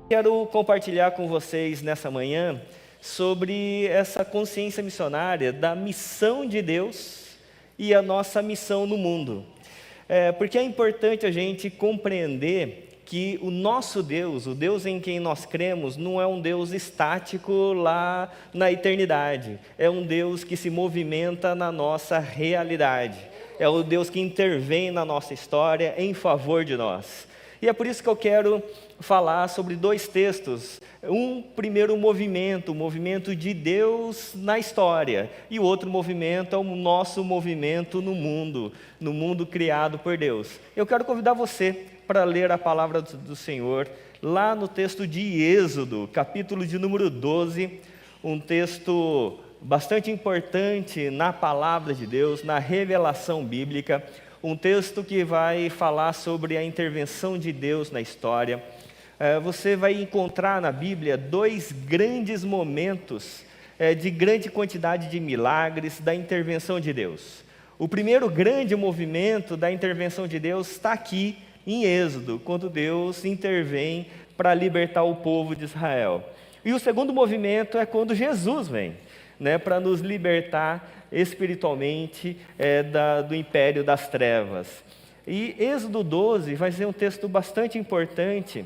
Quero compartilhar com vocês nessa manhã sobre essa consciência missionária da missão de Deus e a nossa missão no mundo. Porque é importante a gente compreender que o nosso Deus, o Deus em quem nós cremos, não é um Deus estático lá na eternidade. É um Deus que se movimenta na nossa realidade. É o Deus que intervém na nossa história em favor de nós. E é por isso que eu quero falar sobre dois textos. Um primeiro movimento, o movimento de Deus na história. E o outro movimento é o nosso movimento no mundo criado por Deus. Eu quero convidar você para ler a palavra do Senhor, lá no texto de Êxodo, capítulo de número 12, um texto bastante importante na palavra de Deus, na revelação bíblica, um texto que vai falar sobre a intervenção de Deus na história. Você vai encontrar na Bíblia dois grandes momentos de grande quantidade de milagres da intervenção de Deus. O primeiro grande movimento da intervenção de Deus está aqui em Êxodo, quando Deus intervém para libertar o povo de Israel. E o segundo movimento é quando Jesus vem, para nos libertar espiritualmente do império das trevas. E Êxodo 12 vai ser um texto bastante importante,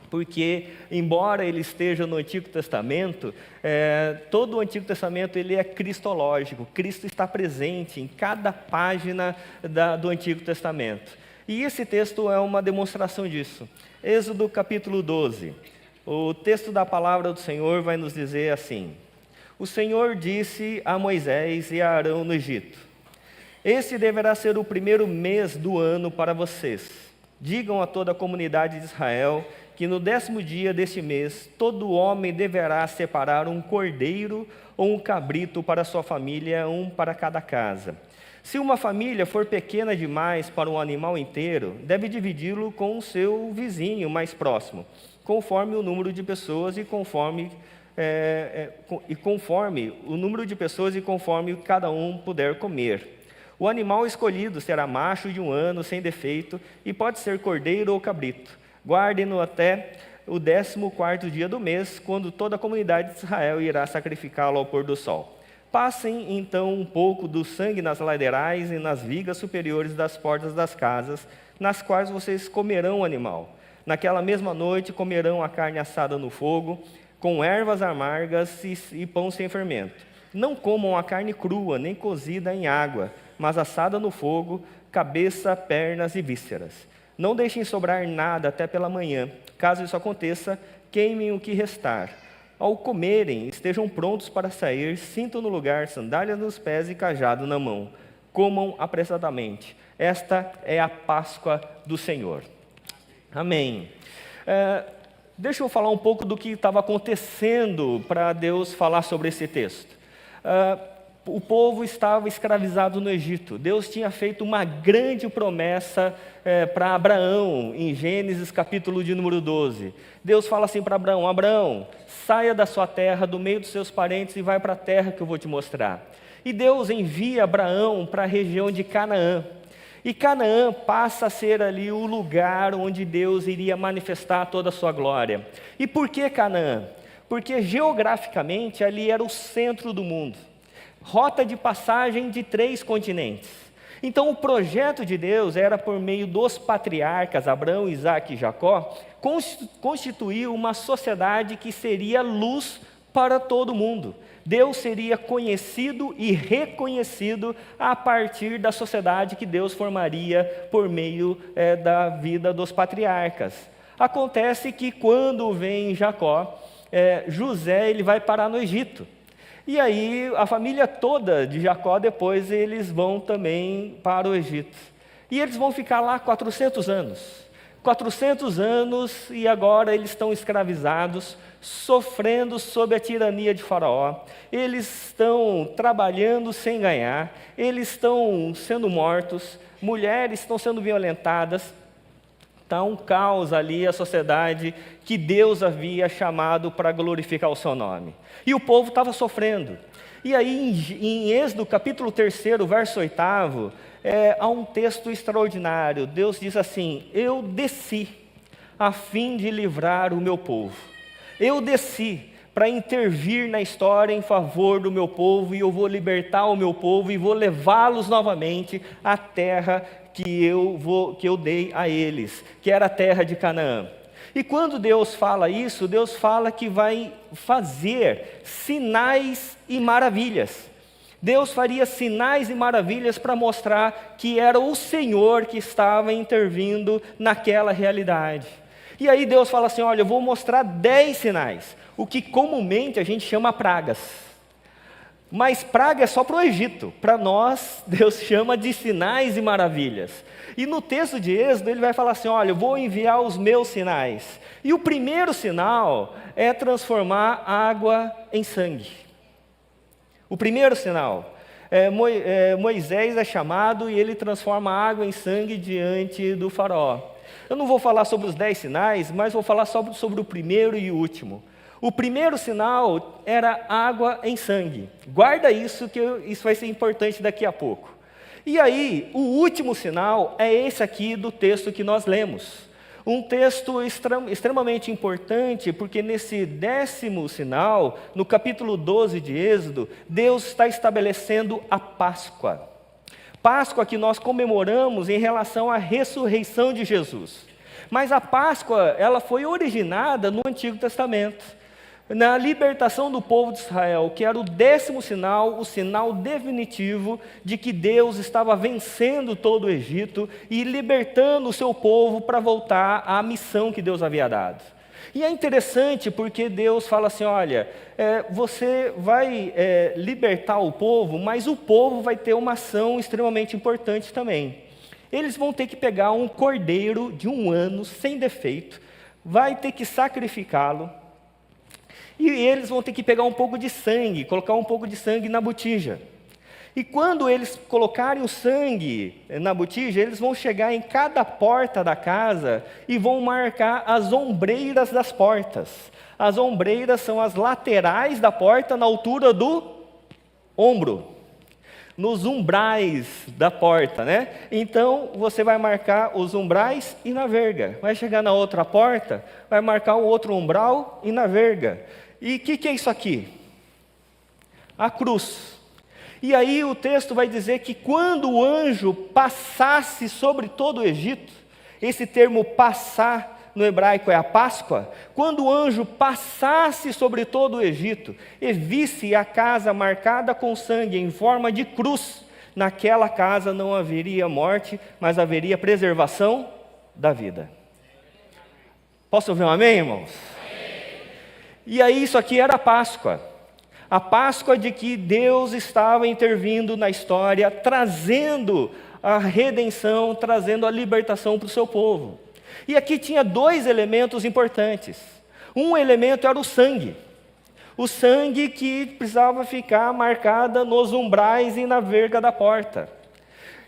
porque, embora ele esteja no Antigo Testamento, todo o Antigo Testamento ele é cristológico. Cristo está presente em cada página do Antigo Testamento. E esse texto é uma demonstração disso. Êxodo capítulo 12. O texto da palavra do Senhor vai nos dizer assim: O Senhor disse a Moisés e a Arão no Egito: Esse deverá ser o primeiro mês do ano para vocês. Digam a toda a comunidade de Israel que no 10º dia deste mês, todo homem deverá separar um cordeiro ou um cabrito para sua família, um para cada casa. Se uma família for pequena demais para um animal inteiro, deve dividi-lo com o seu vizinho mais próximo, conforme o número de pessoas e conforme o número de pessoas e conforme cada um puder comer. O animal escolhido será macho de 1 ano, sem defeito, e pode ser cordeiro ou cabrito. Guardem-no até o 14º dia do mês, quando toda a comunidade de Israel irá sacrificá-lo ao pôr do sol. Passem então um pouco do sangue nas laterais e nas vigas superiores das portas das casas, nas quais vocês comerão o animal. Naquela mesma noite comerão a carne assada no fogo, com ervas amargas e pão sem fermento. Não comam a carne crua, nem cozida em água, mas assada no fogo, cabeça, pernas e vísceras. Não deixem sobrar nada até pela manhã. Caso isso aconteça, queimem o que restar. Ao comerem, estejam prontos para sair, cinto no lugar, sandálias nos pés e cajado na mão. Comam apressadamente. Esta é a Páscoa do Senhor. Amém. Deixa eu falar um pouco do que estava acontecendo para Deus falar sobre esse texto. O povo estava escravizado no Egito. Deus tinha feito uma grande promessa para Abraão, em Gênesis capítulo de número 12. Deus fala assim para Abraão: Abraão, saia da sua terra, do meio dos seus parentes e vai para a terra que eu vou te mostrar. E Deus envia Abraão para a região de Canaã. E Canaã passa a ser ali o lugar onde Deus iria manifestar toda a sua glória. E por que Canaã? Porque geograficamente ali era o centro do mundo. Rota de passagem de 3 continentes. Então o projeto de Deus era, por meio dos patriarcas Abraão, Isaque e Jacó, constituir uma sociedade que seria luz para todo mundo. Deus seria conhecido e reconhecido a partir da sociedade que Deus formaria por meio da vida dos patriarcas. Acontece que quando vem Jacó, José ele vai parar no Egito. E aí a família toda de Jacó, depois eles vão também para o Egito. E eles vão ficar lá 400 anos. 400 anos e agora eles estão escravizados, sofrendo sob a tirania de Faraó. Eles estão trabalhando sem ganhar, eles estão sendo mortos, mulheres estão sendo violentadas. Está um caos ali a sociedade que Deus havia chamado para glorificar o seu nome. E o povo estava sofrendo. E aí em Êxodo capítulo 3, verso 8, há um texto extraordinário. Deus diz assim: eu desci a fim de livrar o meu povo. Eu desci para intervir na história em favor do meu povo, e eu vou libertar o meu povo e vou levá-los novamente à terra que eu dei a eles, que era a terra de Canaã. E quando Deus fala isso, Deus fala que vai fazer sinais e maravilhas. Deus faria sinais e maravilhas para mostrar que era o Senhor que estava intervindo naquela realidade. E aí Deus fala assim, olha, eu vou mostrar 10 sinais, o que comumente a gente chama pragas. Mas praga é só para o Egito, para nós Deus chama de sinais e maravilhas. E no texto de Êxodo ele vai falar assim, olha, eu vou enviar os meus sinais. E o primeiro sinal é transformar água em sangue. O primeiro sinal, Moisés é chamado e ele transforma a água em sangue diante do faraó. Eu não vou falar sobre os 10 sinais, mas vou falar sobre o primeiro e o último. O primeiro sinal era água em sangue. Guarda isso, que isso vai ser importante daqui a pouco. E aí, o último sinal é esse aqui do texto que nós lemos. Um texto extremamente importante, porque nesse 10º sinal, no capítulo 12 de Êxodo, Deus está estabelecendo a Páscoa. Páscoa que nós comemoramos em relação à ressurreição de Jesus. Mas a Páscoa, ela foi originada no Antigo Testamento, na libertação do povo de Israel, que era o 10º sinal, o sinal definitivo de que Deus estava vencendo todo o Egito e libertando o seu povo para voltar à missão que Deus havia dado. E é interessante porque Deus fala assim, olha, você vai libertar o povo, mas o povo vai ter uma ação extremamente importante também. Eles vão ter que pegar um cordeiro de 1 ano, sem defeito, vai ter que sacrificá-lo, e eles vão ter que pegar um pouco de sangue, colocar um pouco de sangue na botija. E quando eles colocarem o sangue na botija, eles vão chegar em cada porta da casa e vão marcar as ombreiras das portas. As ombreiras são as laterais da porta na altura do ombro, nos umbrais da porta, né? Então, você vai marcar os umbrais e na verga. Vai chegar na outra porta, vai marcar o outro umbral e na verga. E o que é isso aqui? A cruz. E aí o texto vai dizer que quando o anjo passasse sobre todo o Egito, esse termo passar no hebraico é a Páscoa, quando o anjo passasse sobre todo o Egito e visse a casa marcada com sangue em forma de cruz, naquela casa não haveria morte, mas haveria preservação da vida. Posso ouvir um amém, irmãos? E aí isso aqui era a Páscoa. A Páscoa de que Deus estava intervindo na história, trazendo a redenção, trazendo a libertação para o seu povo. E aqui tinha 2 elementos importantes. Um elemento era o sangue. O sangue que precisava ficar marcado nos umbrais e na verga da porta.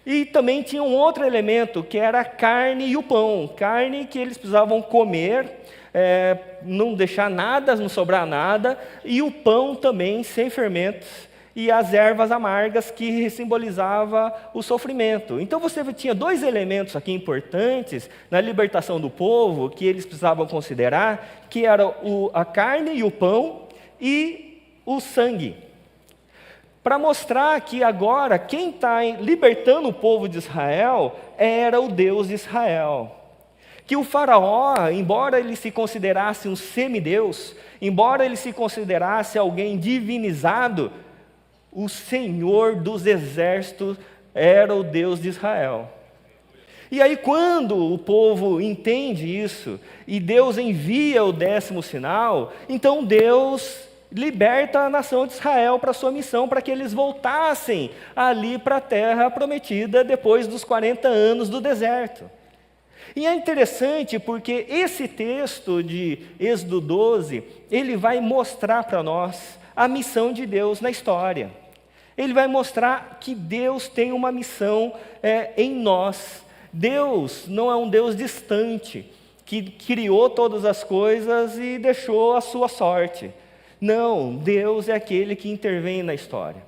E também tinha um outro elemento, que era a carne e o pão. Carne que eles precisavam comer, não deixar nada, não sobrar nada, e o pão também sem fermentos, e as ervas amargas que simbolizava o sofrimento. Então você tinha 2 elementos aqui importantes na libertação do povo, que eles precisavam considerar, que era a carne e o pão, e o sangue. Para mostrar que agora quem está libertando o povo de Israel era o Deus de Israel. Que o faraó, embora ele se considerasse um semideus, embora ele se considerasse alguém divinizado, o Senhor dos exércitos era o Deus de Israel. E aí quando o povo entende isso, e Deus envia o 10º sinal, então Deus liberta a nação de Israel para a sua missão, para que eles voltassem ali para a terra prometida depois dos 40 anos do deserto. E é interessante porque esse texto de Êxodo 12, ele vai mostrar para nós a missão de Deus na história. Ele vai mostrar que Deus tem uma missão em nós. Deus não é um Deus distante, que criou todas as coisas e deixou a sua sorte. Não, Deus é aquele que intervém na história.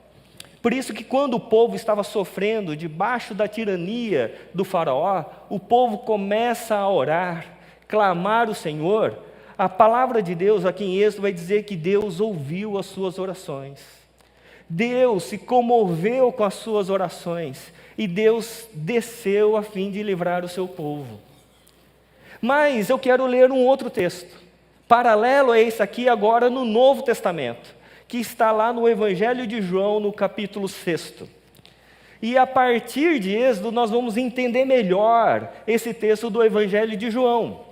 Por isso que quando o povo estava sofrendo debaixo da tirania do faraó, o povo começa a orar, clamar o Senhor, a palavra de Deus aqui em Êxodo vai dizer que Deus ouviu as suas orações. Deus se comoveu com as suas orações e Deus desceu a fim de livrar o seu povo. Mas eu quero ler um outro texto, paralelo a esse aqui agora no Novo Testamento, que está lá no Evangelho de João, no capítulo 6. E a partir de Êxodo nós vamos entender melhor esse texto do Evangelho de João.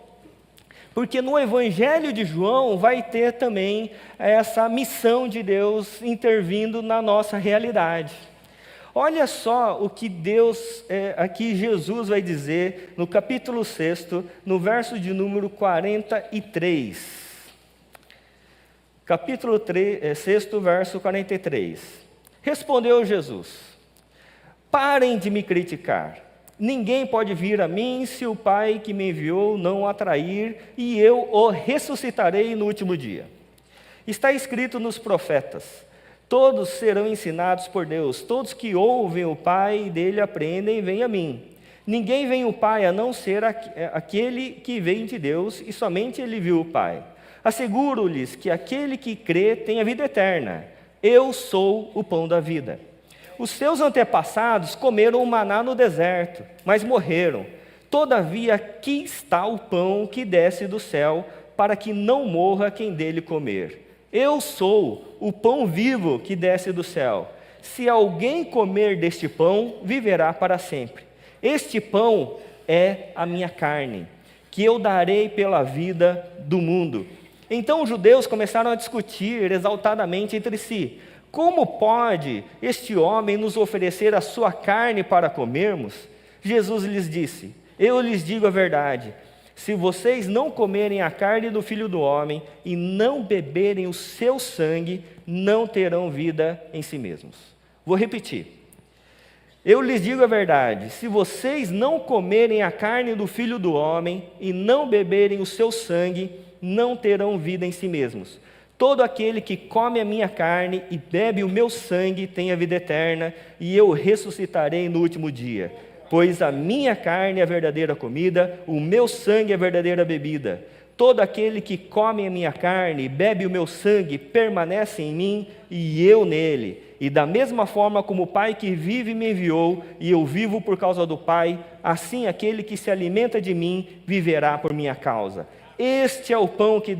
Porque no Evangelho de João vai ter também essa missão de Deus intervindo na nossa realidade. Olha só o que aqui Jesus vai dizer no capítulo 6, no verso de número 43. Capítulo 6, verso 43. Respondeu Jesus: parem de me criticar. Ninguém pode vir a mim se o Pai que me enviou não o atrair, e eu o ressuscitarei no último dia. Está escrito nos profetas: todos serão ensinados por Deus, todos que ouvem o Pai e dele aprendem, vêm a mim. Ninguém vem ao Pai a não ser aquele que vem de Deus, e somente ele viu o Pai. Asseguro-lhes que aquele que crê tem a vida eterna. Eu sou o pão da vida. Os seus antepassados comeram o maná no deserto, mas morreram. Todavia, aqui está o pão que desce do céu, para que não morra quem dele comer. Eu sou o pão vivo que desce do céu. Se alguém comer deste pão, viverá para sempre. Este pão é a minha carne, que eu darei pela vida do mundo. Então os judeus começaram a discutir exaltadamente entre si: como pode este homem nos oferecer a sua carne para comermos? Jesus lhes disse: eu lhes digo a verdade. Se vocês não comerem a carne do Filho do Homem e não beberem o seu sangue, não terão vida em si mesmos. Vou repetir. Eu lhes digo a verdade. Se vocês não comerem a carne do Filho do Homem e não beberem o seu sangue, não terão vida em si mesmos. Todo aquele que come a minha carne e bebe o meu sangue tem a vida eterna, e eu ressuscitarei no último dia. Pois a minha carne é a verdadeira comida, o meu sangue é a verdadeira bebida. Todo aquele que come a minha carne e bebe o meu sangue permanece em mim e eu nele. E da mesma forma como o Pai que vive me enviou, e eu vivo por causa do Pai, assim aquele que se alimenta de mim viverá por minha causa. Este é o pão que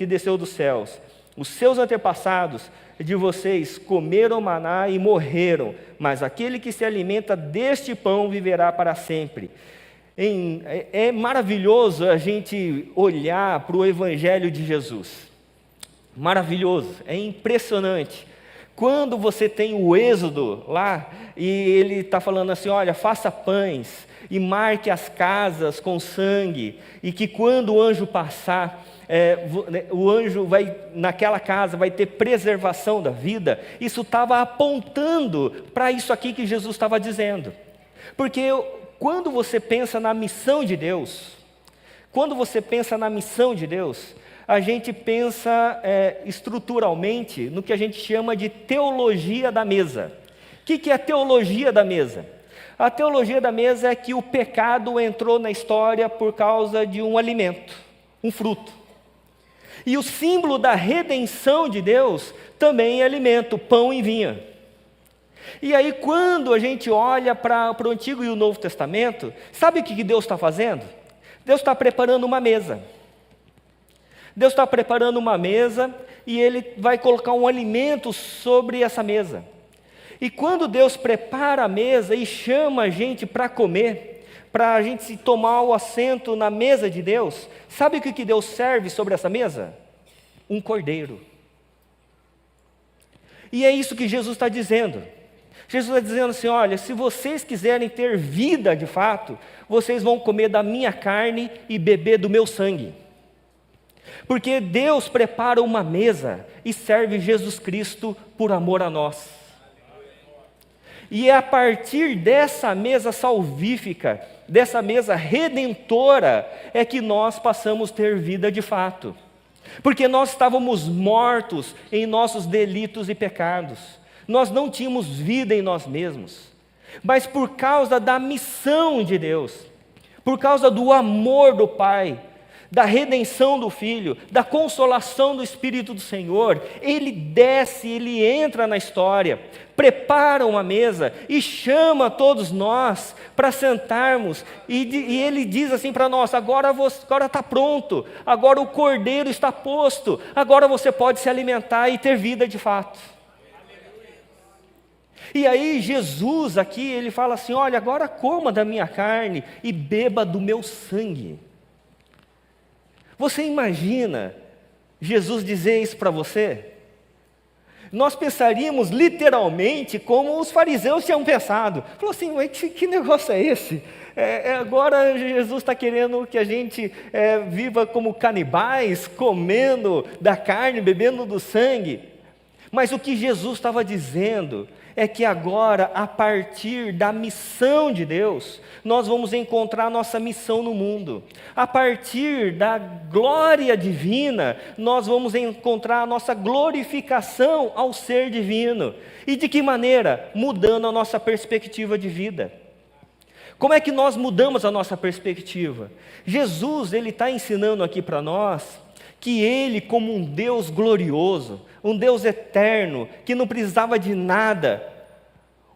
desceu dos céus. Os seus antepassados de vocês comeram maná e morreram, mas aquele que se alimenta deste pão viverá para sempre. É maravilhoso a gente olhar para o Evangelho de Jesus. Maravilhoso, é impressionante. Quando você tem o Êxodo lá, e ele está falando assim: olha, faça pães e marque as casas com sangue, e que quando o anjo passar, o anjo naquela casa vai ter preservação da vida. Isso estava apontando para isso aqui que Jesus estava dizendo. Porque quando você pensa na missão de Deus, a gente pensa estruturalmente no que a gente chama de teologia da mesa. O que é a teologia da mesa? A teologia da mesa é que o pecado entrou na história por causa de um alimento, um fruto. E o símbolo da redenção de Deus também é alimento, pão e vinho. E aí quando a gente olha para o Antigo e o Novo Testamento, sabe o que Deus está fazendo? Deus está preparando uma mesa. Deus está preparando uma mesa e Ele vai colocar um alimento sobre essa mesa. E quando Deus prepara a mesa e chama a gente para comer, para a gente tomar o assento na mesa de Deus, sabe o que Deus serve sobre essa mesa? Um cordeiro. E é isso que Jesus está dizendo. Jesus está dizendo assim: olha, se vocês quiserem ter vida de fato, vocês vão comer da minha carne e beber do meu sangue. Porque Deus prepara uma mesa e serve Jesus Cristo por amor a nós. E é a partir dessa mesa salvífica, dessa mesa redentora, é que nós passamos a ter vida de fato. Porque nós estávamos mortos em nossos delitos e pecados. Nós não tínhamos vida em nós mesmos. Mas por causa da missão de Deus, por causa do amor do Pai, da redenção do Filho, da consolação do Espírito do Senhor, ele desce, ele entra na história, prepara uma mesa e chama todos nós para sentarmos, e ele diz assim para nós: agora está pronto, agora o cordeiro está posto, agora você pode se alimentar e ter vida de fato. E aí Jesus aqui, ele fala assim: olha, agora coma da minha carne e beba do meu sangue. Você imagina Jesus dizer isso para você? Nós pensaríamos literalmente como os fariseus tinham pensado. Falou assim: mas que negócio é esse? Agora Jesus está querendo que a gente viva como canibais, comendo da carne, bebendo do sangue. Mas o que Jesus estava dizendo é que agora, a partir da missão de Deus, nós vamos encontrar nossa missão no mundo. A partir da glória divina, nós vamos encontrar a nossa glorificação ao ser divino. E de que maneira? Mudando a nossa perspectiva de vida. Como é que nós mudamos a nossa perspectiva? Jesus, ele está ensinando aqui para nós que ele, como um Deus glorioso, um Deus eterno, que não precisava de nada,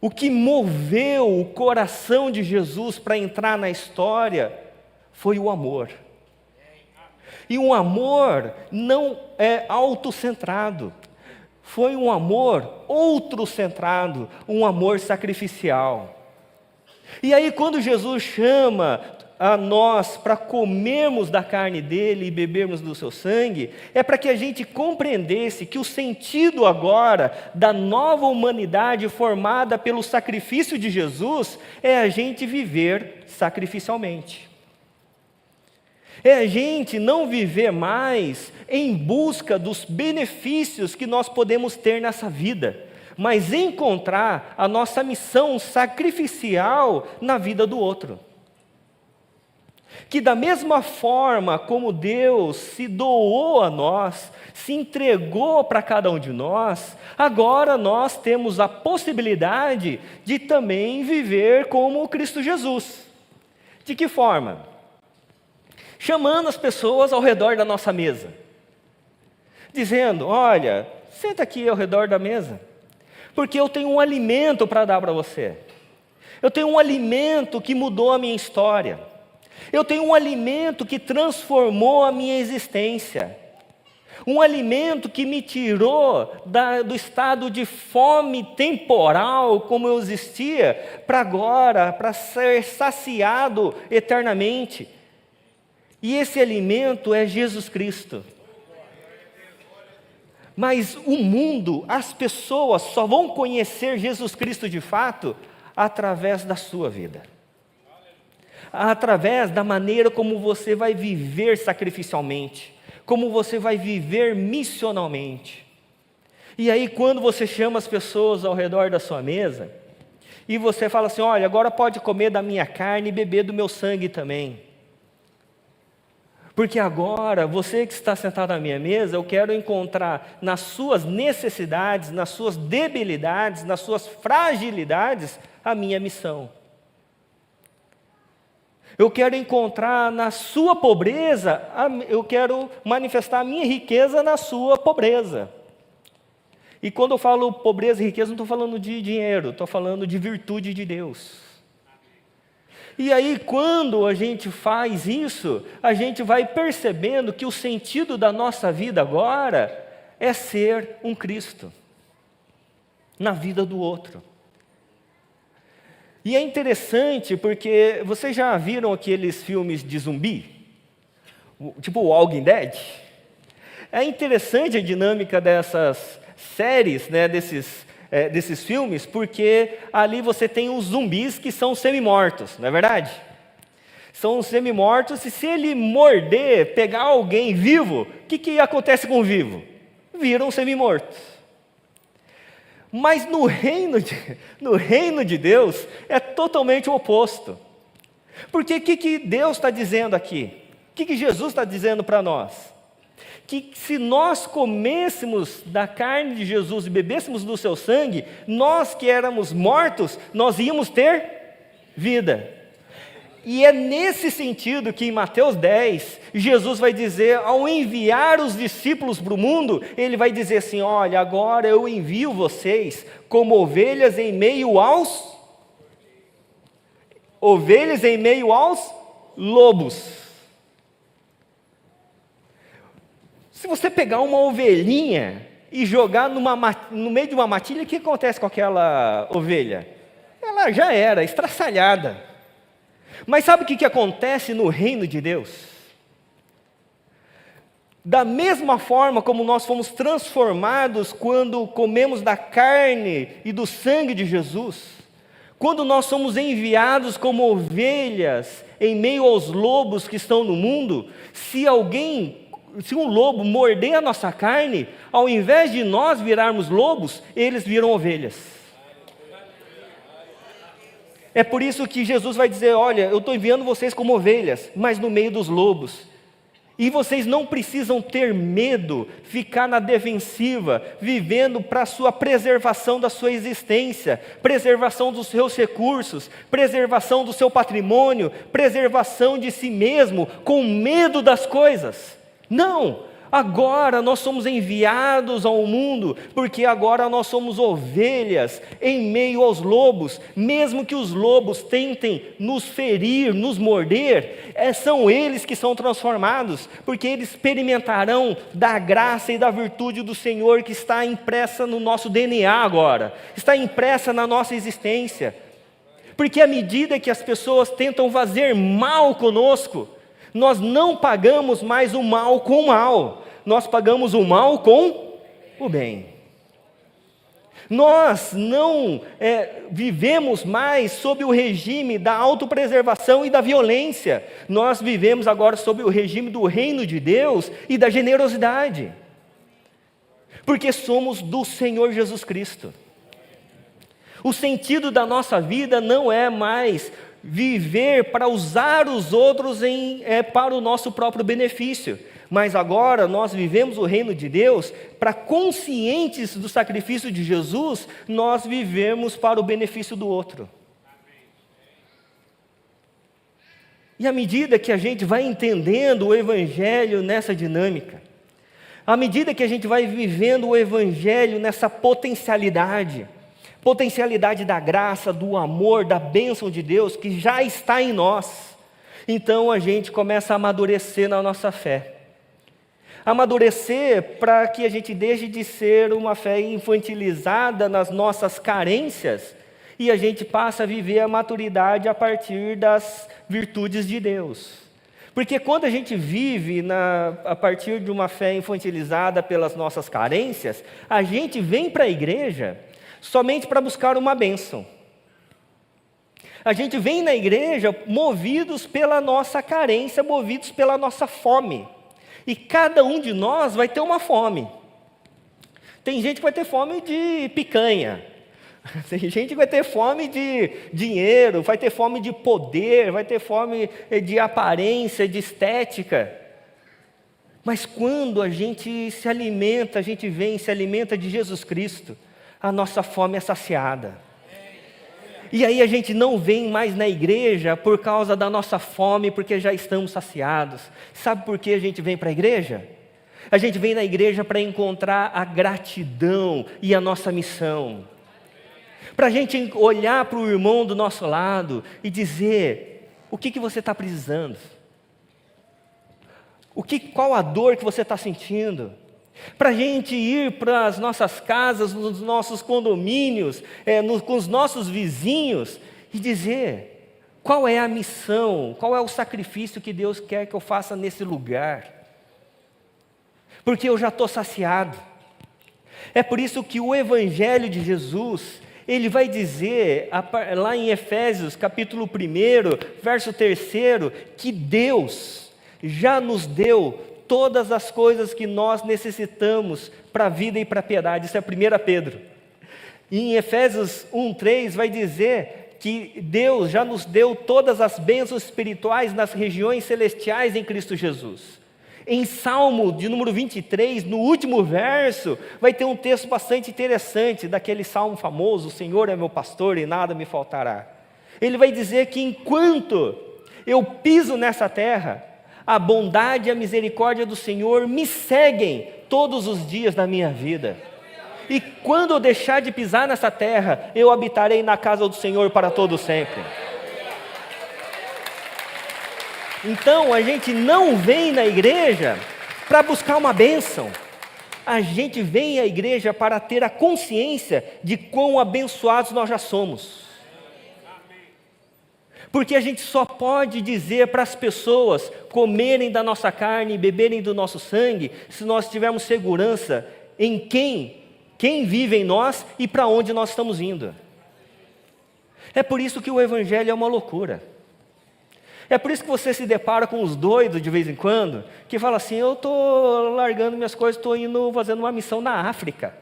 o que moveu o coração de Jesus para entrar na história foi o amor. E um amor não é autocentrado, foi um amor outrocentrado, um amor sacrificial. E aí, quando Jesus chama a nós para comermos da carne dele e bebermos do seu sangue, é para que a gente compreendesse que o sentido agora da nova humanidade formada pelo sacrifício de Jesus é a gente viver sacrificialmente. É a gente não viver mais em busca dos benefícios que nós podemos ter nessa vida, mas encontrar a nossa missão sacrificial na vida do outro. Que da mesma forma como Deus se doou a nós, se entregou para cada um de nós, agora nós temos a possibilidade de também viver como Cristo Jesus. De que forma? Chamando as pessoas ao redor da nossa mesa, dizendo: olha, senta aqui ao redor da mesa, porque eu tenho um alimento para dar para você. Eu tenho um alimento que mudou a minha história. Eu tenho um alimento que transformou a minha existência. Um alimento que me tirou do estado de fome temporal, como eu existia, para agora, para ser saciado eternamente. E esse alimento é Jesus Cristo. Mas o mundo, as pessoas só vão conhecer Jesus Cristo de fato através da sua vida. Através da maneira como você vai viver sacrificialmente, como você vai viver missionalmente. E aí, quando você chama as pessoas ao redor da sua mesa, e você fala assim: olha, agora pode comer da minha carne e beber do meu sangue também. Porque agora, você que está sentado à minha mesa, eu quero encontrar nas suas necessidades, nas suas debilidades, nas suas fragilidades, a minha missão. Eu quero encontrar na sua pobreza, eu quero manifestar a minha riqueza na sua pobreza. E quando eu falo pobreza e riqueza, não estou falando de dinheiro, estou falando de virtude de Deus. E aí, quando a gente faz isso, a gente vai percebendo que o sentido da nossa vida agora é ser um Cristo na vida do outro. E é interessante porque vocês já viram aqueles filmes de zumbi? Tipo o Walking Dead? É interessante a dinâmica dessas séries, né, desses filmes, porque ali você tem os zumbis que são semi-mortos, não é verdade? São semi-mortos e se ele morder, pegar alguém vivo, o que acontece com o vivo? Viram semi-mortos. Mas no reino de Deus é totalmente o oposto. Porque o que Deus está dizendo aqui? O que Jesus está dizendo para nós? Que se nós comêssemos da carne de Jesus e bebêssemos do seu sangue, nós que éramos mortos, nós íamos ter vida. E é nesse sentido que em Mateus 10, Jesus vai dizer, ao enviar os discípulos para o mundo, ele vai dizer assim: olha, agora eu envio vocês como ovelhas em meio aos lobos. Se você pegar uma ovelhinha e jogar no meio de uma matilha, o que acontece com aquela ovelha? Ela já era estraçalhada. Mas sabe o que acontece no reino de Deus? Da mesma forma como nós fomos transformados quando comemos da carne e do sangue de Jesus, quando nós somos enviados como ovelhas em meio aos lobos que estão no mundo, se um lobo morder a nossa carne, ao invés de nós virarmos lobos, eles viram ovelhas. É por isso que Jesus vai dizer: olha, eu estou enviando vocês como ovelhas, mas no meio dos lobos. E vocês não precisam ter medo, ficar na defensiva, vivendo para a sua preservação da sua existência, preservação dos seus recursos, preservação do seu patrimônio, preservação de si mesmo, com medo das coisas. Não! Agora nós somos enviados ao mundo, porque agora nós somos ovelhas em meio aos lobos. Mesmo que os lobos tentem nos ferir, nos morder, são eles que são transformados, porque eles experimentarão da graça e da virtude do Senhor que está impressa no nosso DNA agora, está impressa na nossa existência. Porque à medida que as pessoas tentam fazer mal conosco, nós não pagamos mais o mal com o mal, nós pagamos o mal com o bem. Nós não vivemos mais sob o regime da autopreservação e da violência, nós vivemos agora sob o regime do reino de Deus e da generosidade, porque somos do Senhor Jesus Cristo. O sentido da nossa vida não é mais viver para usar os outros para o nosso próprio benefício, mas agora nós vivemos o reino de Deus para, conscientes do sacrifício de Jesus, nós vivemos para o benefício do outro. E à medida que a gente vai entendendo o Evangelho nessa dinâmica, à medida que a gente vai vivendo o Evangelho nessa potencialidade da graça, do amor, da bênção de Deus que já está em nós, então a gente começa a amadurecer na nossa fé. Amadurecer para que a gente deixe de ser uma fé infantilizada nas nossas carências e a gente passe a viver a maturidade a partir das virtudes de Deus. Porque quando a gente vive a partir de uma fé infantilizada pelas nossas carências, a gente vem para a igreja somente para buscar uma bênção. A gente vem na igreja movidos pela nossa carência, movidos pela nossa fome. E cada um de nós vai ter uma fome. Tem gente que vai ter fome de picanha. Tem gente que vai ter fome de dinheiro, vai ter fome de poder, vai ter fome de aparência, de estética. Mas quando a gente se alimenta de Jesus Cristo, a nossa fome é saciada. E aí a gente não vem mais na igreja por causa da nossa fome, porque já estamos saciados. Sabe por que a gente vem para a igreja? A gente vem na igreja para encontrar a gratidão e a nossa missão. Para a gente olhar para o irmão do nosso lado e dizer: o que você está precisando? Qual a dor que você está sentindo? Para a gente ir para as nossas casas, nos nossos condomínios, com os nossos vizinhos e dizer: qual é a missão, qual é o sacrifício que Deus quer que eu faça nesse lugar? Porque eu já estou saciado. É por isso que o Evangelho de Jesus, ele vai dizer, lá em Efésios, capítulo 1, verso 3, que Deus já nos deu todas as coisas que nós necessitamos para a vida e para a piedade. Isso é 1 Pedro. E em Efésios 1:3 vai dizer que Deus já nos deu todas as bênçãos espirituais nas regiões celestiais em Cristo Jesus. Em Salmo de número 23, no último verso, vai ter um texto bastante interessante, daquele salmo famoso: o Senhor é meu pastor e nada me faltará. Ele vai dizer que enquanto eu piso nessa terra, a bondade e a misericórdia do Senhor me seguem todos os dias da minha vida. E quando eu deixar de pisar nessa terra, eu habitarei na casa do Senhor para todo sempre. Então, a gente não vem na igreja para buscar uma bênção. A gente vem à igreja para ter a consciência de quão abençoados nós já somos. Porque a gente só pode dizer para as pessoas comerem da nossa carne e beberem do nosso sangue, se nós tivermos segurança em quem vive em nós e para onde nós estamos indo. É por isso que o Evangelho é uma loucura. É por isso que você se depara com os doidos de vez em quando, que fala assim, eu estou largando minhas coisas, estou indo fazendo uma missão na África.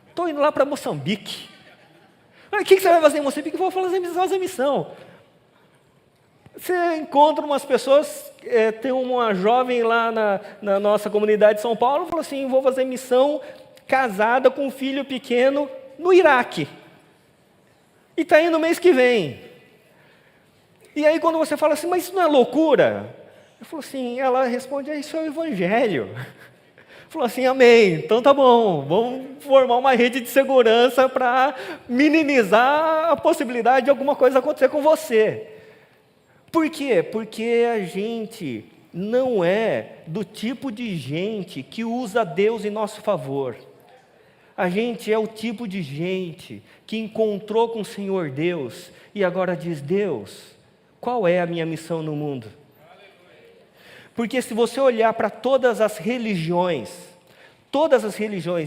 Estou indo lá para Moçambique. O que você vai fazer em Moçambique? Eu vou fazer missão. Você encontra umas pessoas, tem uma jovem lá na nossa comunidade de São Paulo, falou assim, vou fazer missão casada com um filho pequeno no Iraque. E está indo no mês que vem. E aí quando você fala assim, mas isso não é loucura? Eu falo assim, ela responde, isso é o Evangelho. Falou assim, amém, então tá bom, vamos formar uma rede de segurança para minimizar a possibilidade de alguma coisa acontecer com você. Por quê? Porque a gente não é do tipo de gente que usa Deus em nosso favor. A gente é o tipo de gente que encontrou com o Senhor Deus e agora diz, Deus, qual é a minha missão no mundo? Porque se você olhar para todas as religiões,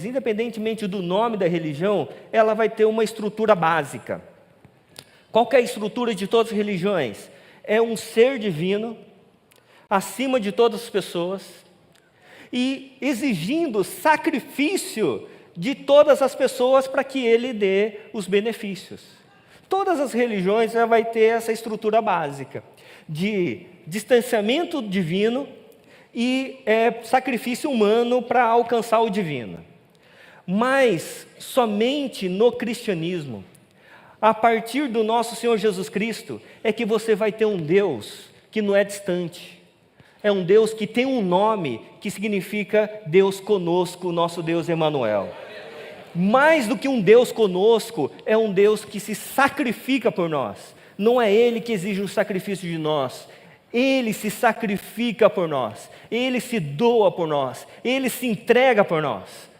independentemente do nome da religião, ela vai ter uma estrutura básica. Qual que é a estrutura de todas as religiões? É um ser divino, acima de todas as pessoas, e exigindo sacrifício de todas as pessoas para que ele dê os benefícios. Todas as religiões já vai ter essa estrutura básica, de distanciamento divino e sacrifício humano para alcançar o divino. Mas somente no cristianismo, a partir do nosso Senhor Jesus Cristo, é que você vai ter um Deus que não é distante. É um Deus que tem um nome que significa Deus conosco, nosso Deus Emanuel. Mais do que um Deus conosco, é um Deus que se sacrifica por nós. Não é Ele que exige um sacrifício de nós. Ele se sacrifica por nós. Ele se doa por nós. Ele se entrega por nós.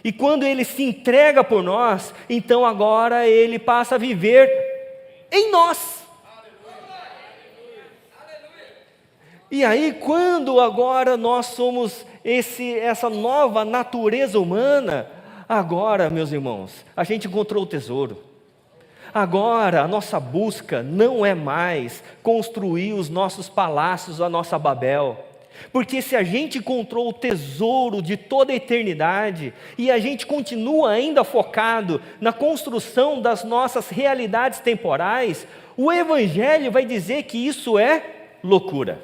E quando Ele se entrega por nós, então agora Ele passa a viver em nós. E aí, quando agora nós somos essa nova natureza humana, agora, meus irmãos, a gente encontrou o tesouro. Agora, a nossa busca não é mais construir os nossos palácios, a nossa Babel. Porque se a gente encontrou o tesouro de toda a eternidade e a gente continua ainda focado na construção das nossas realidades temporais, o Evangelho vai dizer que isso é loucura.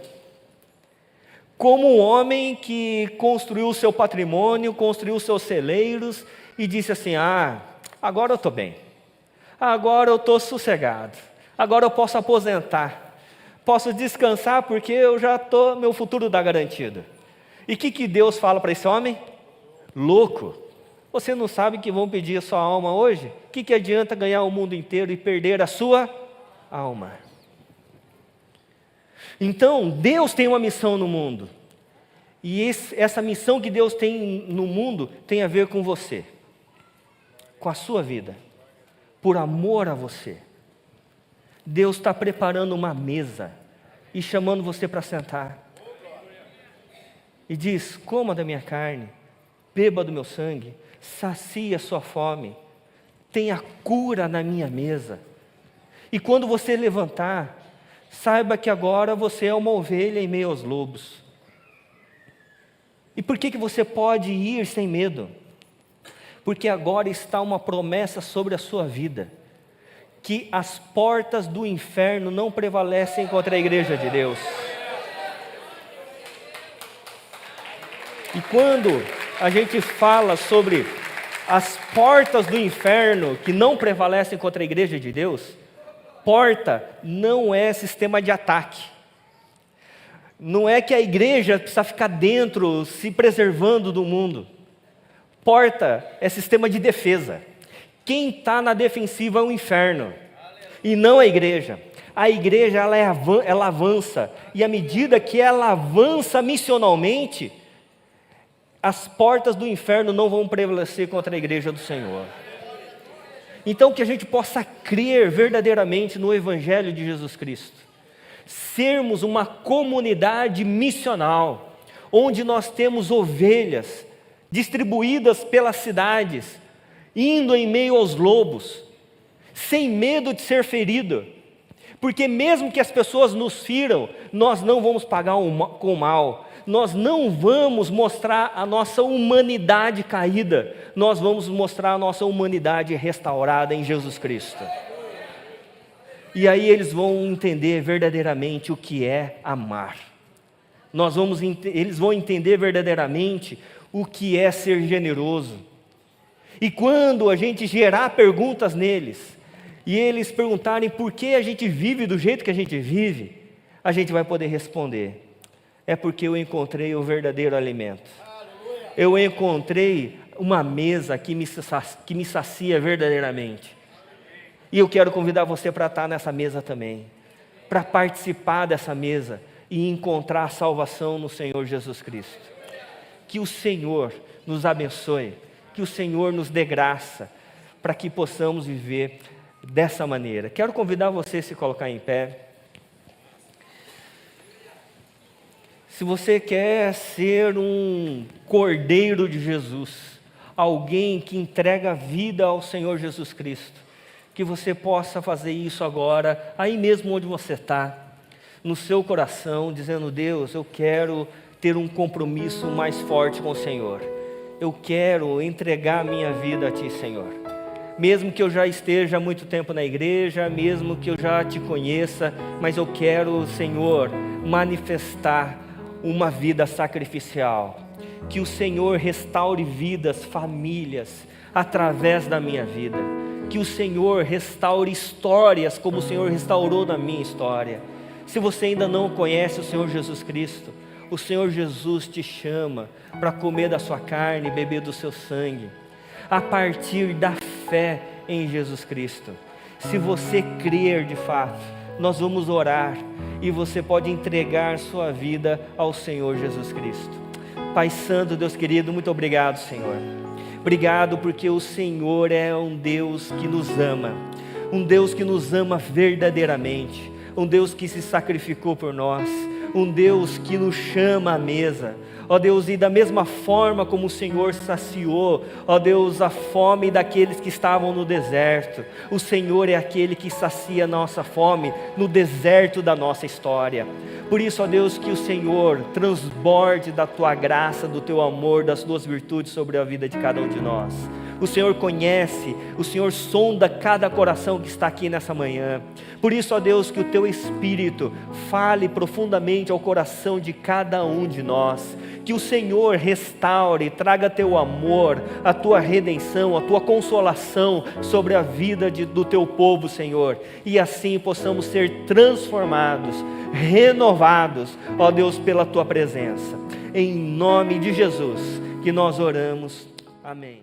Como um homem que construiu o seu patrimônio, construiu os seus celeiros e disse assim, agora eu estou bem, agora eu estou sossegado, agora eu posso aposentar. Posso descansar porque meu futuro está garantido. E o que Deus fala para esse homem? Louco, você não sabe que vão pedir a sua alma hoje? O que adianta ganhar o mundo inteiro e perder a sua alma? Então, Deus tem uma missão no mundo. E essa missão que Deus tem no mundo tem a ver com você, com a sua vida, por amor a você. Deus está preparando uma mesa e chamando você para sentar. E diz, coma da minha carne, beba do meu sangue, sacia a sua fome, tenha cura na minha mesa. E quando você levantar, saiba que agora você é uma ovelha em meio aos lobos. E por que você pode ir sem medo? Porque agora está uma promessa sobre a sua vida, que as portas do inferno não prevalecem contra a igreja de Deus. E quando a gente fala sobre as portas do inferno que não prevalecem contra a igreja de Deus, porta não é sistema de ataque. Não é que a igreja precisa ficar dentro, se preservando do mundo. Porta é sistema de defesa. Quem está na defensiva é o inferno, e não a igreja. A igreja ela avança, e à medida que ela avança missionalmente, as portas do inferno não vão prevalecer contra a igreja do Senhor. Então que a gente possa crer verdadeiramente no Evangelho de Jesus Cristo. Sermos uma comunidade missional, onde nós temos ovelhas distribuídas pelas cidades, indo em meio aos lobos, sem medo de ser ferido, porque mesmo que as pessoas nos firam, nós não vamos pagar com o mal, nós não vamos mostrar a nossa humanidade caída, nós vamos mostrar a nossa humanidade restaurada em Jesus Cristo. E aí eles vão entender verdadeiramente o que é amar. Eles vão entender verdadeiramente o que é ser generoso. E quando a gente gerar perguntas neles, e eles perguntarem por que a gente vive do jeito que a gente vive, a gente vai poder responder: é porque eu encontrei o verdadeiro alimento. Eu encontrei uma mesa que me sacia verdadeiramente. E eu quero convidar você para estar nessa mesa também, para participar dessa mesa e encontrar a salvação no Senhor Jesus Cristo. Que o Senhor nos abençoe, que o Senhor nos dê graça, para que possamos viver dessa maneira. Quero convidar você a se colocar em pé. Se você quer ser um cordeiro de Jesus, alguém que entrega a vida ao Senhor Jesus Cristo, que você possa fazer isso agora, aí mesmo onde você está, no seu coração, dizendo: Deus, eu quero ter um compromisso mais forte com o Senhor. Eu quero entregar a minha vida a Ti, Senhor. Mesmo que eu já esteja há muito tempo na igreja, mesmo que eu já Te conheça, mas eu quero, Senhor, manifestar uma vida sacrificial. Que o Senhor restaure vidas, famílias, através da minha vida. Que o Senhor restaure histórias, como o Senhor restaurou na minha história. Se você ainda não conhece o Senhor Jesus Cristo, o Senhor Jesus te chama para comer da sua carne e beber do seu sangue, a partir da fé em Jesus Cristo. Se você crer de fato, nós vamos orar e você pode entregar sua vida ao Senhor Jesus Cristo. Pai Santo, Deus querido, muito obrigado, Senhor. Obrigado porque o Senhor é um Deus que nos ama, um Deus que nos ama verdadeiramente, um Deus que se sacrificou por nós, um Deus que nos chama à mesa. Ó Deus, e da mesma forma como o Senhor saciou, ó Deus, a fome daqueles que estavam no deserto, o Senhor é aquele que sacia a nossa fome no deserto da nossa história. Por isso, ó Deus, que o Senhor transborde da Tua graça, do Teu amor, das Tuas virtudes sobre a vida de cada um de nós. O Senhor conhece, o Senhor sonda cada coração que está aqui nessa manhã. Por isso, ó Deus, que o Teu Espírito fale profundamente ao coração de cada um de nós. Que o Senhor restaure, traga Teu amor, a Tua redenção, a Tua consolação sobre a vida do Teu povo, Senhor. E assim possamos ser transformados, renovados, ó Deus, pela Tua presença. Em nome de Jesus que nós oramos. Amém.